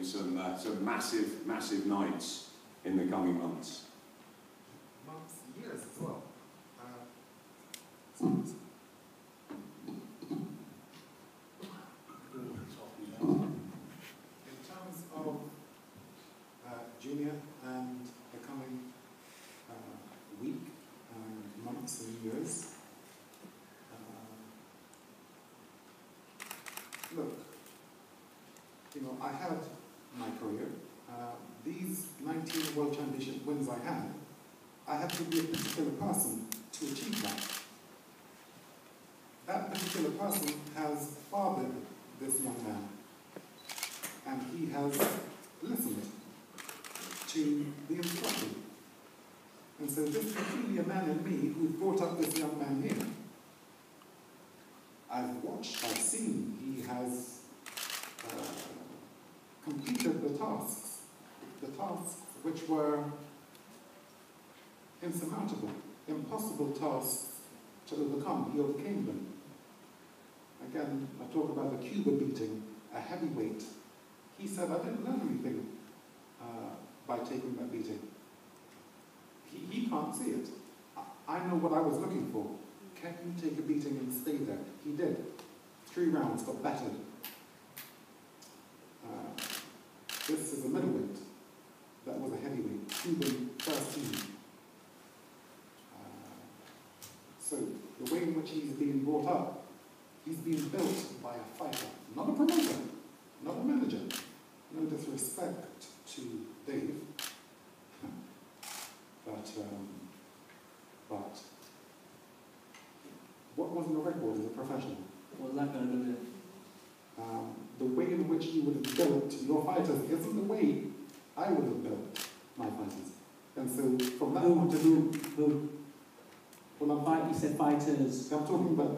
some massive, massive nights in the coming months. Months, years as well. In terms of junior and the coming week, months and years, look, you know, I had my career. These 19 World Championship wins I had to be a particular person to achieve that. That particular person has fathered this young man, and he has listened to the instruction. And so this is really a man in me who brought up this young man here. I've watched, I've seen, he has completed the tasks which were insurmountable, impossible tasks to overcome. He overcame them. Again, I talk about the Cuba beating, a heavyweight. He said, I didn't learn anything by taking that beating. He can't see it. I know what I was looking for. Can you take a beating and stay there? He did. 3 rounds, got battered. This is a middleweight. That was a heavyweight. Cuban first team. So the way in which he's being brought up, he's being built by a fighter, not a promoter, not a manager. No disrespect to Dave, but what was your record as a professional? What was that going to do with it? The way in which you would have built your fighters isn't the way I would have built my fighters. And so from that point of view, well, you said fighters. I'm talking about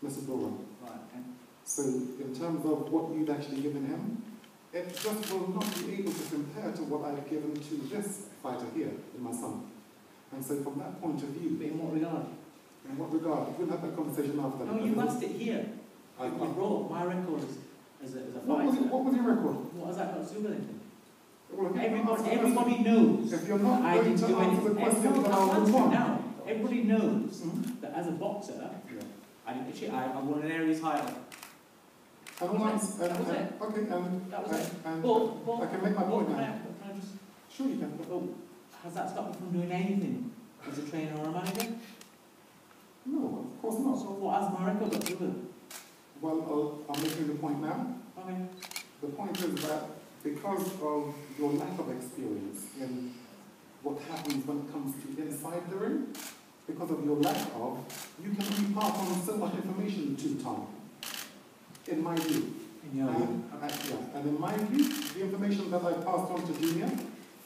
Mr. Dora. Right, okay. So in terms of what you've actually given him, it just will not be able to compare to what I've given to this fighter here, in my son. And so from that point of view... In what regard? In what regard? We'll have that conversation after. No, you asked it here. You brought my record as a fighter. What was your record? What has that got to do with anything? Well, everybody knows. If you're not I going didn't to do answer the anything. question, then I'll move on. Now, everybody knows that as a boxer, I won an Aries title. And that was it. Okay, and That was it. But I can make my point now. Can I just... Sure you can. Well, has that stopped me from doing anything as a trainer or a manager? No, of course not. So what has my record got to do with it? Well, I'm making the point now. Okay. The point is that because of your lack of experience in what happens when it comes to inside the ring, because of your lack of, you can only pass on so much information to Tom, in my view. In your view. And in my view, the information that I passed on to Junior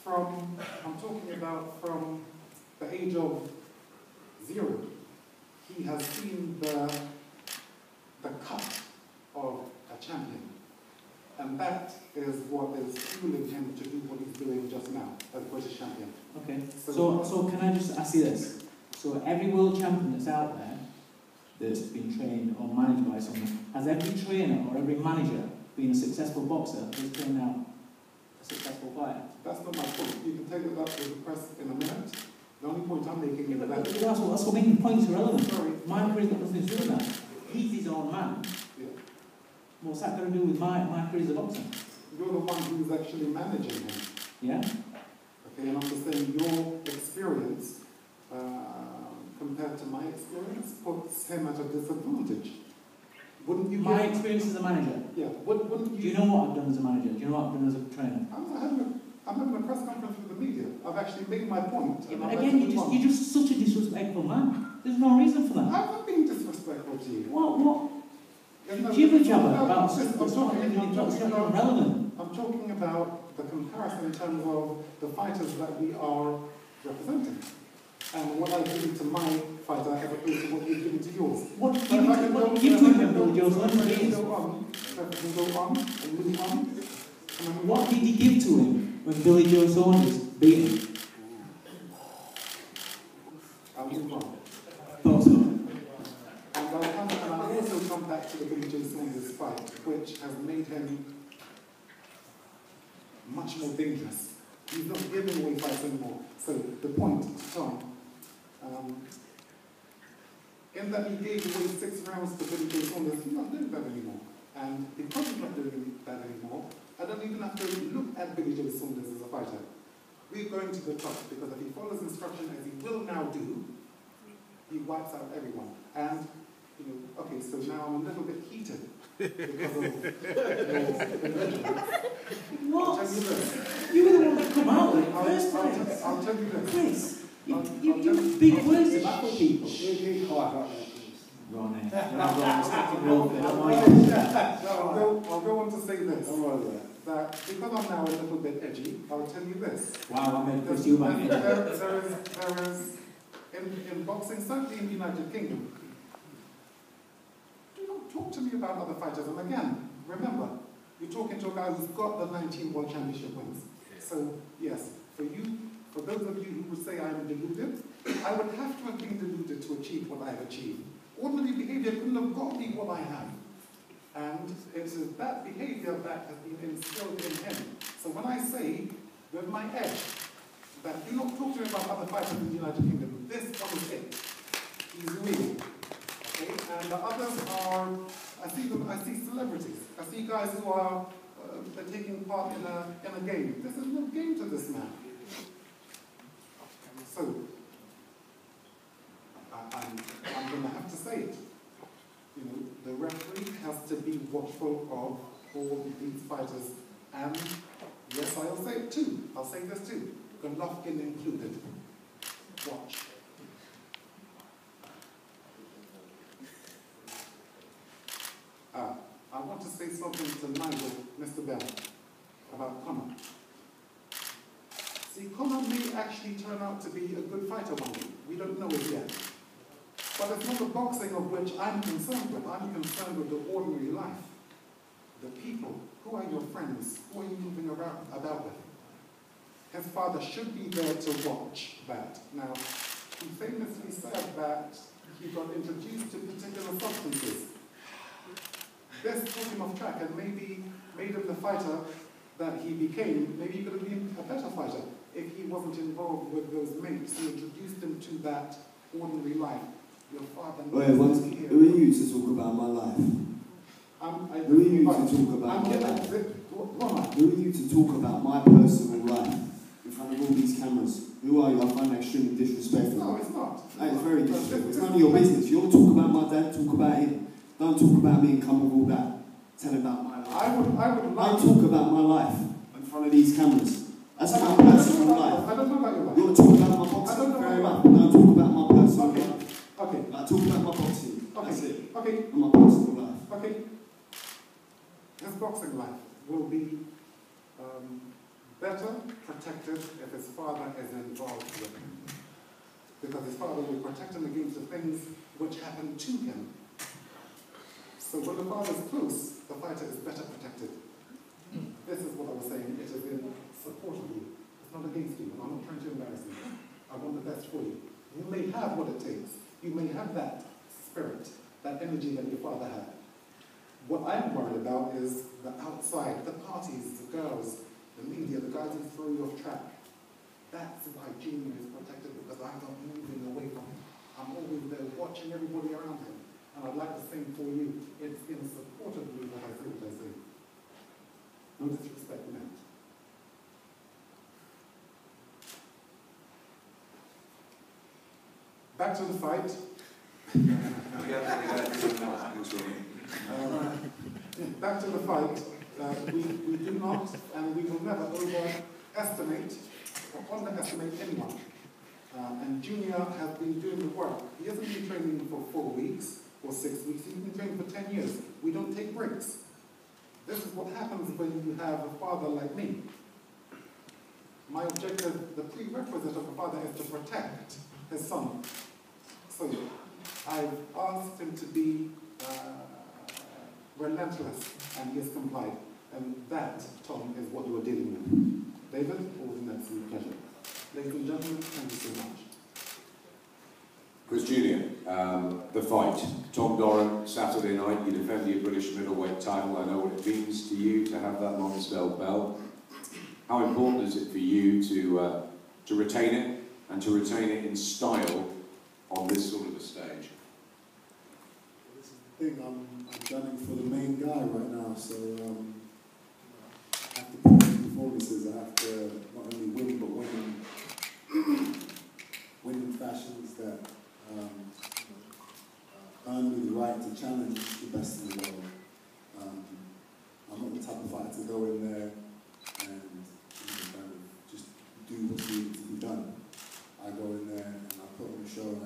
from, I'm talking about from the age of 0, he has seen the cut of a champion. And that is what is fueling him to do what he's doing just now as British champion. Okay. So can I just ask you this? So every world champion that's out there that's been trained or managed by someone, has every trainer or every manager been a successful boxer who's turned out a successful fighter? That's not my point. You can take it up with the press in a minute. The only point I'm making is that... That's what making points irrelevant. Sorry. My career's got nothing to do with that. He's his own man. Yeah. What's that going to do with my career as a boxer? You're the one who's actually managing him. Yeah? Okay, and I'm just saying your experience, compared to my experience, puts him at a disadvantage. Wouldn't you... My experience as a manager? Yeah. Wouldn't you... Do you know what I've done as a manager? Do you know what I've done as a trainer? I'm having a press conference with the media. I've actually made my point. Yeah, but again, you're just such a disrespectful man. There's no reason for that. I'm not being disrespectful to you. What? No, Jibber-jabber no, about I'm not relevant. I'm talking about the comparison in terms of the fighters that we are representing. And what I've given to my fighter as opposed to what you've given to yours. What you to him, Bill Jones? If I can go on and move on. What did he give to him when Billy Joe Saunders beat him? I'll move on. Thought so. And I'll also come back to the Billy Joe Saunders fight, which has made made him much more dangerous. He's not giving away fights anymore. So the point, Tom, in that he gave away 6 rounds to Billy Joe Saunders, he's not doing that anymore. And because he's not doing that anymore, I don't even have to look at Billy Joe Saunders as a fighter. We're going to the top, because if he follows instruction as he will now do, he wipes out everyone. And, you know, okay, so now I'm a little bit heated because of What? I'll tell you this. You were the one that come out with it first place. I'll tell you this. Chris, you big words about the people. Ronnie, I'll go on to say this. That because I'm now a little bit edgy, I'll tell you this. Wow, I made Chris Eubank. There is in boxing, certainly in the United Kingdom, do not talk to me about other fighters. And again, remember, you're talking to a guy who's got the 19 World Championship wins. So, yes, for those of you who would say I am deluded, I would have to have been deluded to achieve what I have achieved. Ordinary behavior couldn't have got me what I have. And it is that behavior that has been instilled in him. So when I say, with my edge, that do not talk to me about other fighters in the United Kingdom, this one is it. He's real. Okay? And the others are, I see celebrities. I see guys who are taking part in a game. This is no game to this man. So, I'm going to have to say it. You know, the referee has to be watchful of all these fighters. And, yes, I'll say it too. I'll say this too. Golovkin included. Watch. I want to say something to Nigel, Mr. Bell, about Conor. See, Conor may actually turn out to be a good fighter one day. We don't know it yet. But it's not the boxing of which I'm concerned with. I'm concerned with the ordinary life. The people. Who are your friends? Who are you moving about with? His father should be there to watch that. Now, he famously said that he got introduced to particular substances. This took him off track and maybe made him the fighter that he became. Maybe he could have been a better fighter if he wasn't involved with those mates who introduced him to that ordinary life. Your father who are you to talk about my life? Who are you to talk about my life? Who are you to talk about my personal life in front of all these cameras? Who are you? I find that extremely disrespectful. No, it's not. That is very disrespectful. It's none of your business. You want to talk about my dad, talk about him. Don't talk about me and come with all that. Tell about my life. I would like Don't talk about my life in front of these cameras. That's my personal life. I don't know about your life. You want to talk about my boxing? Fair enough. Don't talk about my personal life. Okay. Like, talk about my boxing. Okay. That's it. Okay. And my personal life. Okay. His boxing life will be better protected if his father is involved with him. Because his father will protect him against the things which happen to him. So when the father is close, the fighter is better protected. This is what I was saying. It is in support of you. It's not against you. I'm not trying to embarrass you. I want the best for you. You may have what it takes. You may have that spirit, that energy that your father had. What I'm worried about is the outside, the parties, the girls, the media, the guys who throw you off track. That's why Junior is protected, because I'm not moving away from him. I'm always there watching everybody around him. And I'd like to sing for you. It's in support of you that I say what I say. No disrespect meant. Back to the fight. Back to the fight. We do not and we will never overestimate or underestimate anyone. And Junior has been doing the work. He hasn't been training for 4 weeks or 6 weeks. He's been training for 10 years. We don't take breaks. This is what happens when you have a father like me. My objective, the prerequisite of a father is to protect his son. So I've asked him to be relentless, and he has complied. And that, Tom, is what you are dealing with. David, always an absolute pleasure. Ladies and gentlemen, thank you so much. Chris Jr., the fight. Tom Doran, Saturday night, you defend your British middleweight title. I know what it means to you to have that Lonsdale belt. How important is it for you to retain it, and to retain it in style on this sort of a stage? This is the thing, I'm gunning for the main guy right now, so I have to put on performances, I have to